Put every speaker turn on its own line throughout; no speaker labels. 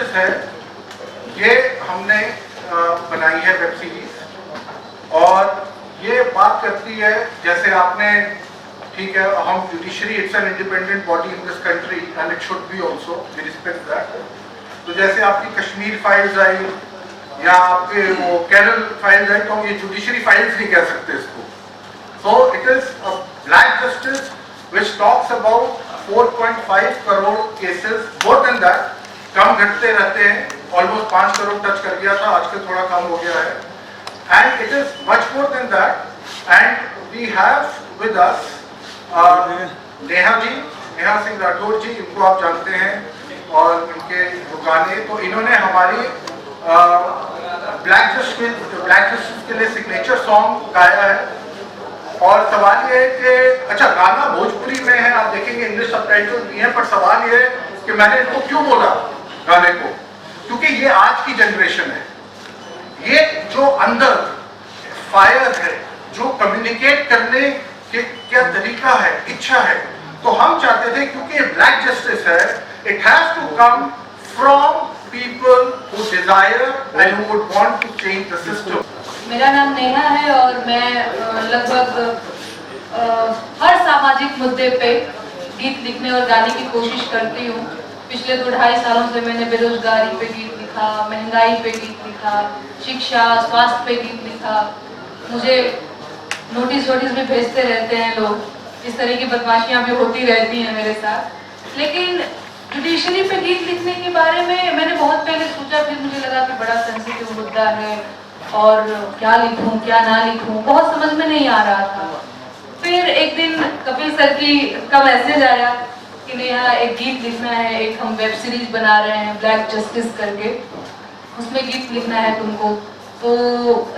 Justice है, ये हमने बनाई है वेब सीरीज, और ये बात करती है, जैसे आपने, ठीक है, हम judiciary it's an independent body in this country and it should be also, we respect that. तो जैसे आपकी कश्मीर फाइल्स आई या आपके वो केरल फाइल्स आई, तो हम ये जुडिशरी फाइल्स नहीं कह सकते इसको। So it is a black justice which talks about 4.5 crore cases, more than that, कम घटते रहते हैं, ऑलमोस्ट 5 करोड़ टच कर गया था, आजकल थोड़ा कम हो गया है, and it is much more than that. And we have with us Neha Singh Rathore ji, इनको आप जानते हैं, और इनके गाने, तो इन्होंने हमारी ब्लैक जस्टिस के लिए सिग्नेचर सॉन्ग गाया है। और सवाल ये है कि अच्छा, गाना भोजपुरी में है, आप देखेंगे इंग्लिश सबटाइटल नहीं है, पर सवाल ये है कि मैंने इनको क्यों बोला गाने को, क्योंकि ये आज की जनरेशन है, ये जो अंदर फायर है, जो कम्युनिकेट करने के क्या तरीका है, इच्छा है, तो हम चाहते थे, क्योंकि ब्लैक जस्टिस है, it has to come from people who desire and who would want to change the system.
मेरा नाम नेहा है और मैं लगभग हर सामाजिक मुद्दे पे गीत लिखने और गाने की कोशिश करती हूँ। पिछले 2-2.5 सालों से मैंने बेरोजगारी पे गीत लिखा, महंगाई पे गीत लिखा, शिक्षा स्वास्थ्य पे गीत लिखा। मुझे नोटिस भी भेजते रहते हैं लोग, इस तरह की बदमाशियाँ भी होती रहती हैं मेरे साथ। लेकिन जुडिशरी पे गीत लिखने के बारे में मैंने बहुत पहले सोचा, फिर मुझे लगा कि बड़ा सेंसिटिव मुद्दा है और क्या लिखूं क्या ना लिखूं, बहुत समझ में नहीं आ रहा था। फिर एक दिन कपिल सर का मैसेज आया कि नेहा एक गीत लिखना है, एक हम वेब सीरीज बना रहे हैं ब्लैक जस्टिस करके, उसमें गीत लिखना है तुमको। तो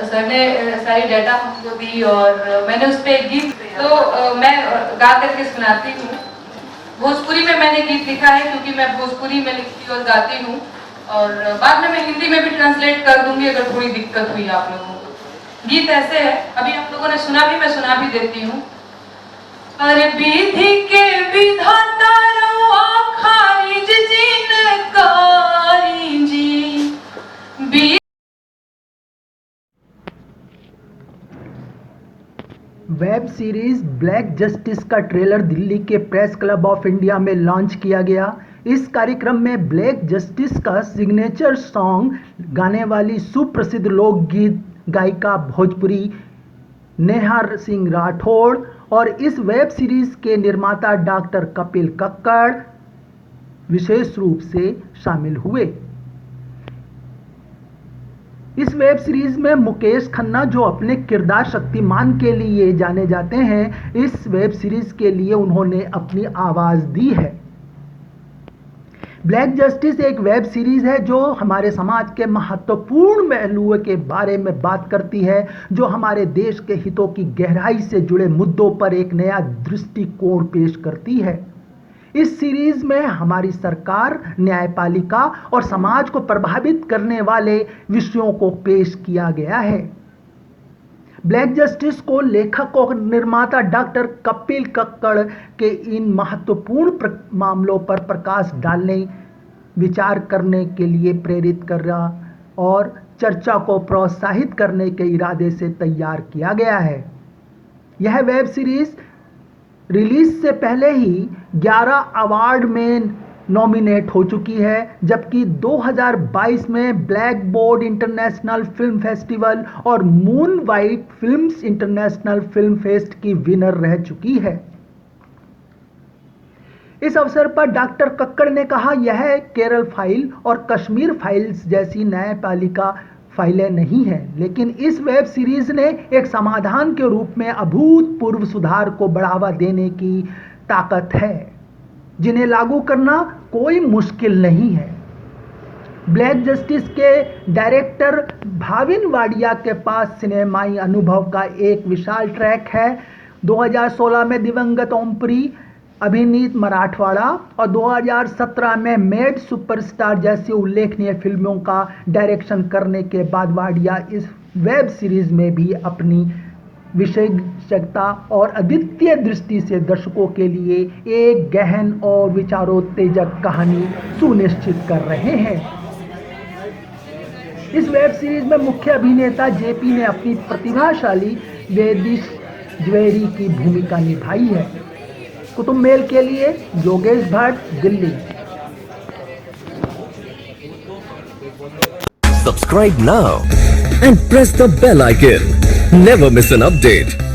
सर ने सारी डाटा हमको दी और मैंने उस पर एक गीत, तो मैं गा करके सुनाती हूँ। भोजपुरी में मैंने गीत लिखा है क्योंकि मैं भोजपुरी में लिखती और गाती हूँ, और बाद में मैं हिंदी में भी ट्रांसलेट कर दूंगी अगर थोड़ी दिक्कत हुई आप लोगों को। गीत ऐसे है, अभी आप लोगों ने सुना भी, मैं सुना भी देती हूँ। अरे विधि के विधाता रहुआ खारिज जिनकारी जी।
वेब सीरीज ब्लैक जस्टिस का ट्रेलर दिल्ली के प्रेस क्लब ऑफ इंडिया में लॉन्च किया गया। इस कार्यक्रम में ब्लैक जस्टिस का सिग्नेचर सॉन्ग गाने वाली सुप्रसिद्ध लोकगीत गायिका भोजपुरी नेहा सिंह राठौड़ और इस वेब सीरीज के निर्माता डॉक्टर कपिल कक्कड़ विशेष रूप से शामिल हुए। इस वेब सीरीज में मुकेश खन्ना, जो अपने किरदार शक्तिमान के लिए जाने जाते हैं, इस वेब सीरीज के लिए उन्होंने अपनी आवाज दी है। ब्लैक जस्टिस एक वेब सीरीज है जो हमारे समाज के महत्वपूर्ण पहलुओं के बारे में बात करती है, जो हमारे देश के हितों की गहराई से जुड़े मुद्दों पर एक नया दृष्टिकोण पेश करती है। इस सीरीज में हमारी सरकार, न्यायपालिका और समाज को प्रभावित करने वाले विषयों को पेश किया गया है। ब्लैक जस्टिस को लेखक और निर्माता डॉक्टर कपिल कक्कड़ के इन महत्वपूर्ण मामलों पर प्रकाश डालने, विचार करने के लिए प्रेरित कर रहा और चर्चा को प्रोत्साहित करने के इरादे से तैयार किया गया है। यह वेब सीरीज रिलीज से पहले ही 11 अवार्ड में नॉमिनेट हो चुकी है, जबकि 2022 में black board international film festival और moon white films international film fest की विनर रह चुकी है। इस अवसर पर डॉक्टर कक्कड़ ने कहा, यह केरल फाइल और कश्मीर फाइल्स जैसी न्यायपालिका फाइलें नहीं है, लेकिन इस वेब सीरीज ने एक समाधान के रूप में अभूतपूर्व सुधार को बढ़ावा देने की ताकत है, जिन्हें लागू करना कोई मुश्किल नहीं है। ब्लैक जस्टिस के डायरेक्टर भाविन वाडिया के पास सिनेमाई अनुभव का एक विशाल ट्रैक है। 2016 में दिवंगत ओमपुरी, अभिनीत मराठवाड़ा और 2017 में मेड सुपरस्टार जैसी उल्लेखनीय फिल्मों का डायरेक्शन करने के बाद वाडिया इस वेब सीरीज में भी अपनी विशेषज्ञता और अद्वितीय दृष्टि से दर्शकों के लिए एक गहन और विचारोत्तेजक कहानी सुनिश्चित कर रहे हैं। इस वेब सीरीज में मुख्य अभिनेता जेपी ने अपनी प्रतिभाशाली वेदिश ज्वेरी की भूमिका निभाई है। कुतुब मेल के लिए Yogesh Bhatt, Delhi.
Subscribe now and press the bell icon. Never miss an update.